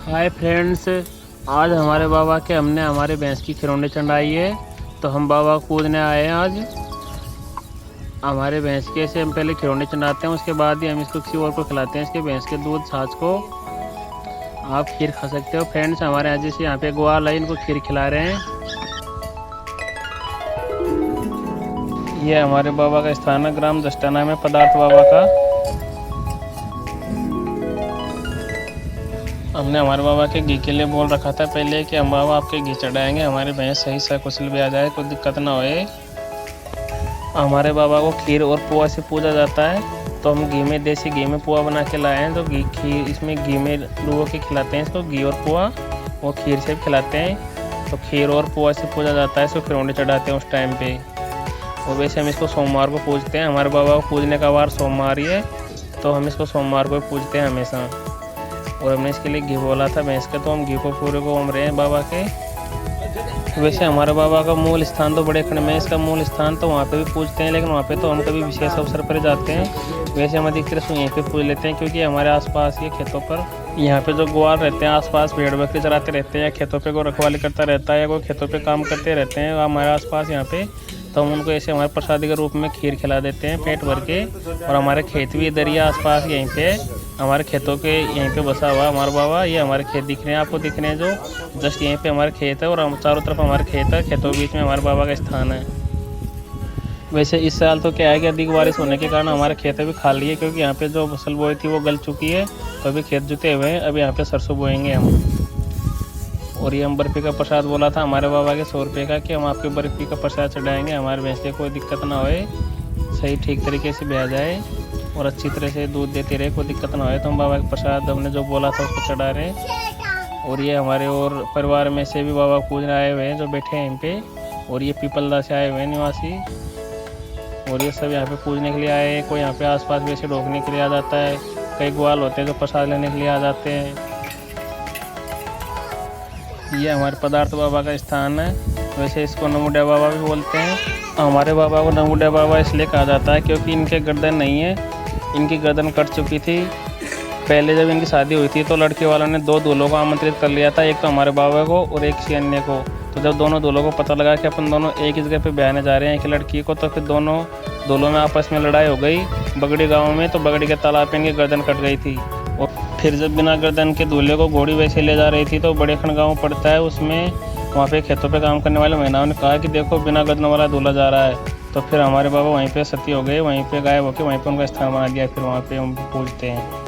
Hi friends, आज हमारे बाबा के हमने हमारे भैंस की खिलौने चढ़ाई है, तो हम बाबा को पूजने आए हैं। आज हमारे भैंस के से हम पहले खिलौने चढ़ाते हैं, उसके बाद ही हम इसको किसी और को खिलाते हैं। इसके भैंस के दूध छाछ को आप खीर खा सकते हो। फ्रेंड्स, हमारे यहाँ जैसे यहाँ पे ग्वाल है, इनको खीर खिला रहे हैं। ये हमारे बाबा का स्थान है, ग्राम दस्ताना में पदार्थ बाबा का। हमने हमारे बाबा के घी के लिए बोल रखा था पहले कि हम बाबा आपके घी चढ़ाएंगे, हमारे भैंस सही सकुशल भी आ जाए, कोई दिक्कत ना होए। हमारे बाबा को खीर और पुआ से पूजा जाता है, तो हम घी में देसी घी में पुआ बना के लाए हैं। तो खीर इसमें घी में डुबो के खिलाते हैं इसको, घी और पुआ, वो खीर से भी खिलाते हैं। तो खीर और पुआ से पूजा जाता है, इसको खिलौने चढ़ाते हैं उस टाइम पे। और वैसे हम इसको सोमवार को पूजते हैं, हमारे बाबा को पूजने का वार सोमवार ही है, तो हम इसको सोमवार को पूजते हैं हमेशा। और हमने इसके लिए घी बोला था भैंस के, तो हम घी को पूरे को ओम रहे हैं बाबा के। वैसे हमारे बाबा का मूल स्थान तो बड़े खंड में, इसका मूल स्थान तो वहाँ पे भी पूजते हैं, लेकिन वहाँ पे तो हम कभी विशेष अवसर पर जाते हैं। वैसे हम अधिकतर यहीं पे पूज लेते हैं, क्योंकि हमारे आसपास ये खेतों पर यहाँ पे जो ग्वाल रहते हैं, आसपास भेड़ बकरी चराते रहते हैं, या खेतों पे कोई रखवाली करता रहता है, या कोई खेतों पे काम करते रहते हैं हमारे आसपास यहाँ पे, तो हम उनको ऐसे हमारे प्रसादी के रूप में खीर खिला देते हैं पेट भर के। और हमारे खेत भी इधर ही आसपास यहीं पे, हमारे खेतों के यहीं पे बसा हुआ हमारा बाबा। ये हमारे खेत दिख रहे हैं आपको, दिख रहे हैं जो जस्ट यहीं पे हमारे खेत है, और हम चारों तरफ हमारे खेत है, खेतों के बीच में हमारे बाबा का स्थान है। वैसे इस साल तो क्या है कि अधिक बारिश होने के कारण हमारे खेत भी खाली है, क्योंकि यहाँ पे जो फसल बोई थी वो गल चुकी है, तो अभी खेत जुते हुए हैं। अभी यहाँ पे सरसों बोएंगे हम। और ये हम बर्फ़ी का प्रसाद बोला था हमारे बाबा के 100 रुपये का, कि हम आपके बर्फ़ी का प्रसाद चढ़ाएंगे, हमारे भैंस के कोई दिक्कत ना होए, सही ठीक तरीके से बह जाए और अच्छी तरह से दूध देते रहे, कोई दिक्कत ना होए। तो हम बाबा का प्रसाद हमने जो बोला था उसको चढ़ा रहे हैं। और ये हमारे और परिवार में से भी बाबा पूजने आए हुए हैं जो बैठे हैं यहाँ पे, और ये पीपलदा से आए हुए हैं निवासी, और ये सब यहाँ पे पूजने के लिए आए हैं। कोई यहाँ पे आसपास वैसे रोकने के लिए आ जाता है, कई ग्वाल होते हैं जो प्रसाद लेने के लिए आ जाते हैं। ये हमारे पदार्थ बाबा का स्थान है। वैसे इसको नमुडिया बाबा भी बोलते हैं। हमारे बाबा को नमुडिया बाबा इसलिए कहा जाता है क्योंकि इनके गर्दन नहीं है, इनकी गर्दन कट चुकी थी। पहले जब इनकी शादी हुई थी तो लड़के वालों ने 2 दूल्हों को आमंत्रित कर लिया था, एक तो हमारे बाबा को और एक किसी अन्य को। तो जब दोनों दूल्हों को पता लगा कि अपन दोनों एक ही जगह पे ब्याहने जा रहे हैं एक लड़की को, तो फिर दोनों दूल्हों में आपस में लड़ाई हो गई बगड़ी गाँव में। तो बगड़ी के तालाब पे इनकी गर्दन कट गई थी। और फिर जब बिना गर्दन के दूल्हे को घोड़ी वैसे ले जा रही थी, तो बड़े खंड गाँव पड़ता है उसमें, वहाँ पे खेतों पे काम करने वाले महिलाओं ने कहा कि देखो बिना गर्दन वाला दूल्हा जा रहा है। तो फिर हमारे बाबा वहीं पे सती हो गए, वहीं पे गायब होकर वहीं पे उनका स्थान बना दिया। फिर वहाँ पे हम पूजते हैं।